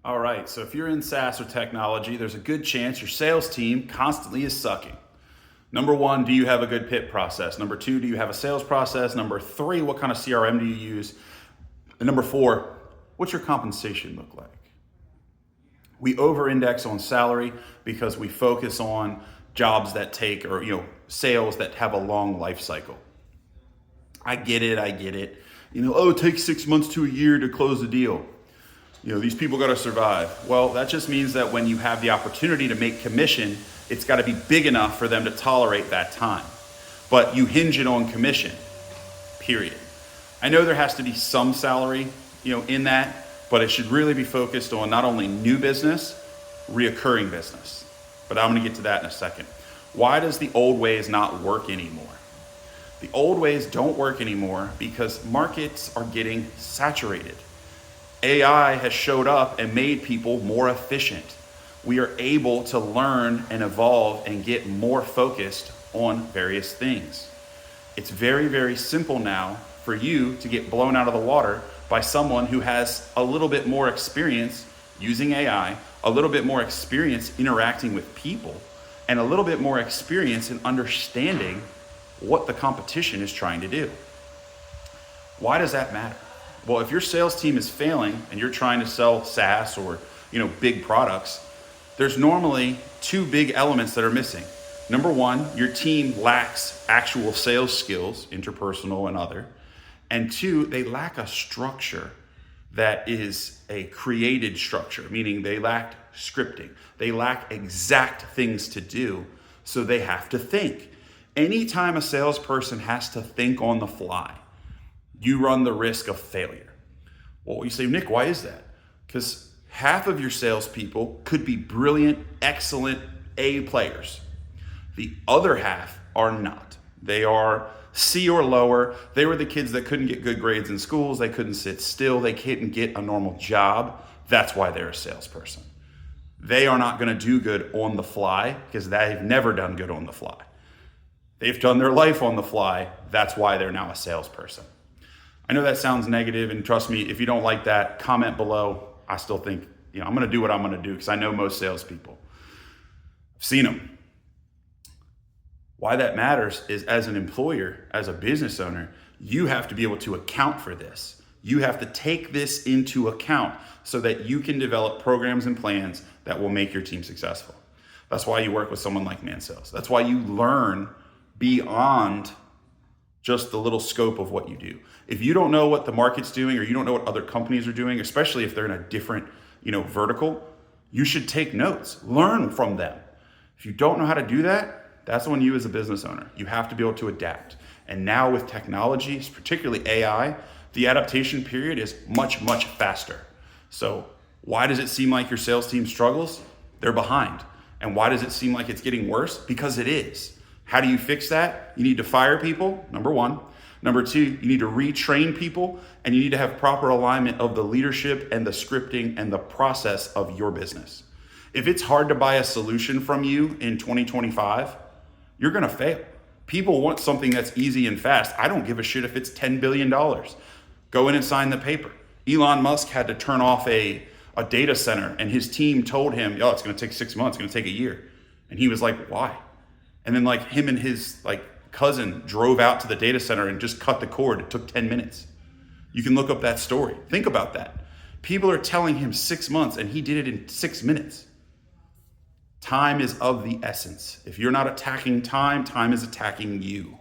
All right, so if you're in SaaS or technology, there's a good chance your sales team constantly is sucking. Number one, do you have a good PIT process? Number two, do you have a sales process? Number three, what kind of CRM do you use? And number four, what's your compensation look like? We over-index on salary because we focus on jobs that take, or sales that have a long life cycle. I get it. It takes 6 months to a year to close a deal. These people got to survive. Well, that just means that when you have the opportunity to make commission, it's got to be big enough for them to tolerate that time. But you hinge it on commission, period. I know there has to be some salary, in that, but it should really be focused on not only new business, reoccurring business. But I'm going to get to that in a second. Why does the old ways not work anymore? The old ways don't work anymore because markets are getting saturated. AI has showed up and made people more efficient. We are able to learn and evolve and get more focused on various things. It's very, very simple now for you to get blown out of the water by someone who has a little bit more experience using AI, a little bit more experience interacting with people, and a little bit more experience in understanding what the competition is trying to do. Why does that matter? Well, if your sales team is failing and you're trying to sell SaaS or big products, there's normally two big elements that are missing. Number one, your team lacks actual sales skills, interpersonal and other. And two, they lack a structure that is a created structure, meaning they lack scripting. They lack exact things to do, so they have to think. Anytime a salesperson has to think on the fly, you run the risk of failure. Well, you say, Nick, why is that? Because half of your salespeople could be brilliant, excellent A players. The other half are not. They are C or lower. They were the kids that couldn't get good grades in schools. They couldn't sit still. They couldn't get a normal job. That's why they're a salesperson. They are not going to do good on the fly because they've never done good on the fly. They've done their life on the fly. That's why they're now a salesperson. I know that sounds negative, and trust me, if you don't like that, comment below. I still think, I'm going to do what I'm going to do because I know most salespeople. I've seen them. Why that matters is, as an employer, as a business owner, you have to be able to account for this. You have to take this into account so that you can develop programs and plans that will make your team successful. That's why you work with someone like Man Sales. That's why you learn beyond just the little scope of what you do. If you don't know what the market's doing, or you don't know what other companies are doing, especially if they're in a different, vertical, you should take notes, learn from them. If you don't know how to do that, that's on you as a business owner. You have to be able to adapt. And now with technology, particularly AI, the adaptation period is much, much faster. So why does it seem like your sales team struggles? They're behind. And why does it seem like it's getting worse? Because it is. How do you fix that? You need to fire people, number one. Number two, you need to retrain people, and you need to have proper alignment of the leadership and the scripting and the process of your business. If it's hard to buy a solution from you in 2025, you're gonna fail. People want something that's easy and fast. I don't give a shit if it's $10 billion. Go in and sign the paper. Elon Musk had to turn off a data center, and his team told him, it's gonna take 6 months, it's gonna take a year. And he was like, why? And then him and his cousin drove out to the data center and just cut the cord. It took 10 minutes. You can look up that story. Think about that. People are telling him 6 months and he did it in 6 minutes. Time is of the essence. If you're not attacking time, time is attacking you.